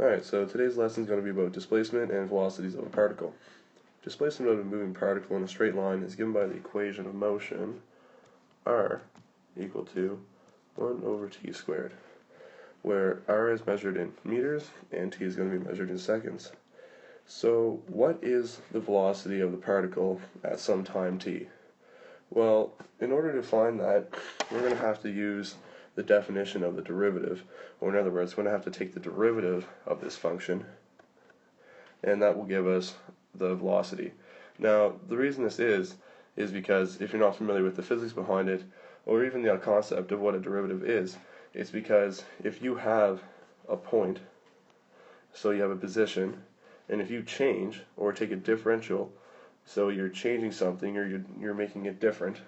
Alright, so today's lesson is going to be about displacement and velocities of a particle. Displacement of a moving particle in a straight line is given by the equation of motion r equal to 1 over t squared, where r is measured in meters and t is going to be measured in seconds. So what is the velocity of the particle at some time t? Well, in order to find that, we're going to have to use the definition of the derivative, or in other words, we're going to have to take the derivative of this function, and that will give us the velocity. Now, the reason this is because if you're not familiar with the physics behind it, or even the concept of what a derivative is, it's because if you have a point, so you have a position, and if you change, or take a differential, so you're changing something, or you're making it different,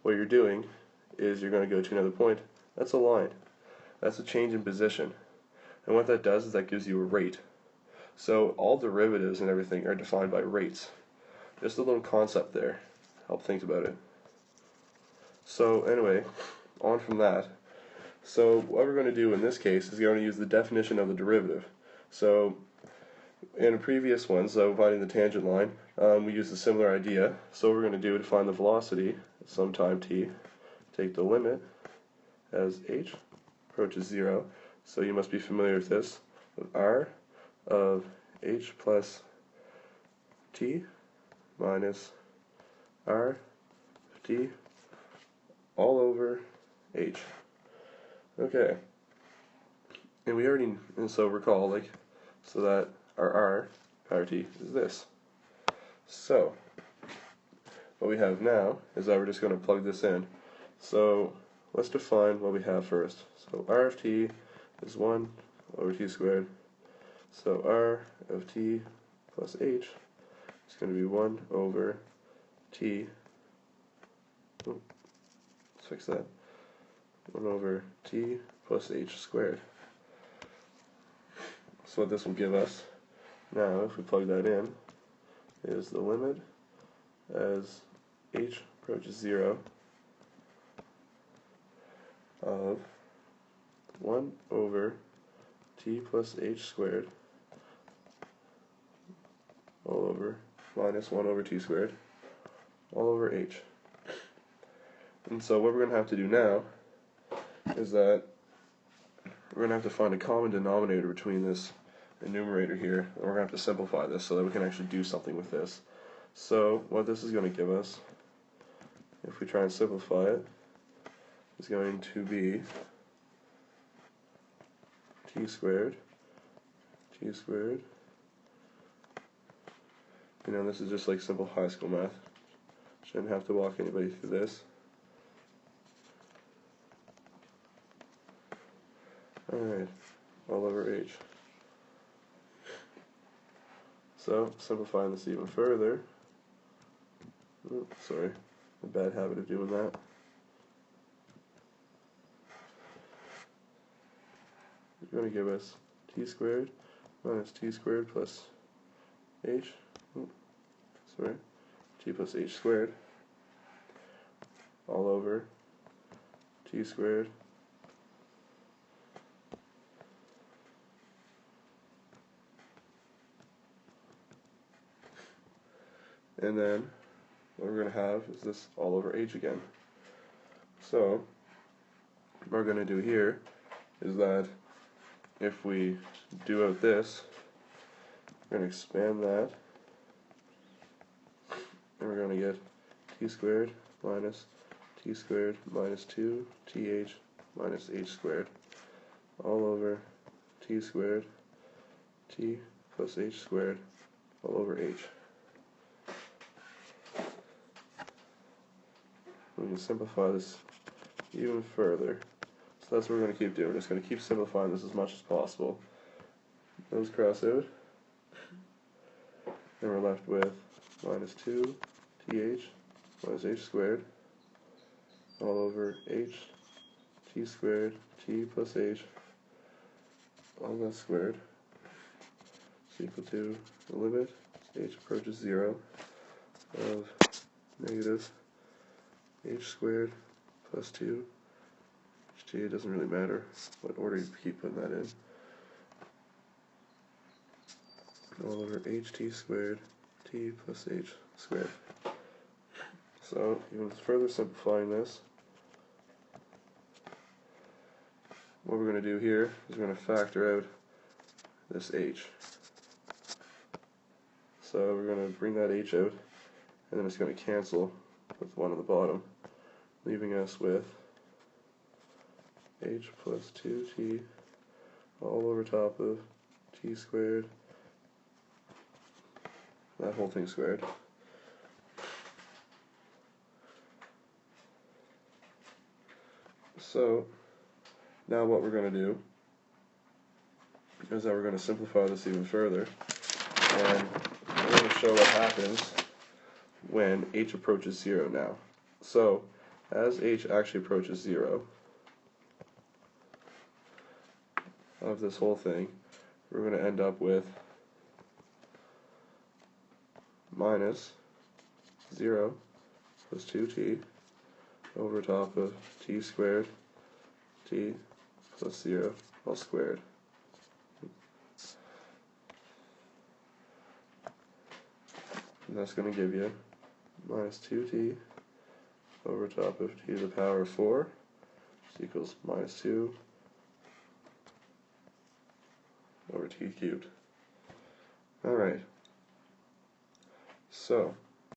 what you're doing is you're going to go to another point. That's a line. That's a change in position. And what that does is that gives you a rate. So all derivatives and everything are defined by rates. Just a little concept there. Help think about it. So anyway, on from that. So what we're going to do in this case is we're going to use the definition of the derivative. So in a previous one, so finding the tangent line, we used a similar idea. So what we're going to do to find the velocity at some time t, take the limit as h approaches 0. So you must be familiar with this, with r of h plus t minus r of t all over h. Okay. And so recall, so that our r power t is this. So what we have now is that we're just going to plug this in. So let's define what we have first. So r of t is 1 over t squared. So r of t plus h is going to be 1 over t. Let's fix that. 1 over t plus h squared. So what this will give us now, if we plug that in, is the limit as h approaches 0 of 1 over t plus h squared all over minus 1 over t squared all over h. And so what we're going to have to do now is that we're going to have to find a common denominator between this and numerator here, and we're going to have to simplify this so that we can actually do something with this. So what this is going to give us, if we try and simplify it, is going to be t squared. You know, this is just like simple high school math. Shouldn't have to walk anybody through this. Alright, all over h. So, simplifying this even further, sorry, a bad habit of doing that. It's going to give us t squared minus t squared plus h, t plus h squared, all over t squared and then what we're going to have is this all over h again. So what we're going to do here is that if we do out this, we're going to expand that, and we're going to get t squared minus 2 th minus h squared all over t squared t plus h squared all over h. We can simplify this even further. So that's what we're going to keep doing. We're just going to keep simplifying this as much as possible. Those cross out, and we're left with minus 2 th minus h squared all over h t squared t plus h all that squared is equal to the limit as h approaches 0 of negative h squared plus 2 h, it doesn't really matter what order you keep putting that in, all over ht squared t plus h squared. So, even further simplifying this, what we're going to do here is we're going to factor out this h. So we're going to bring that h out, and then it's going to cancel with 1 on the bottom, leaving us with h plus 2t all over top of t squared, that whole thing squared. So now what we're going to do is that we're going to simplify this even further, and we're going to show what happens when h approaches 0 now. So as h actually approaches 0 of this whole thing, we're going to end up with minus 0 plus 2t over top of t squared t plus 0 all squared. And that's going to give you minus 2t over top of t to the power of 4, which equals minus 2 over t cubed. Alright, so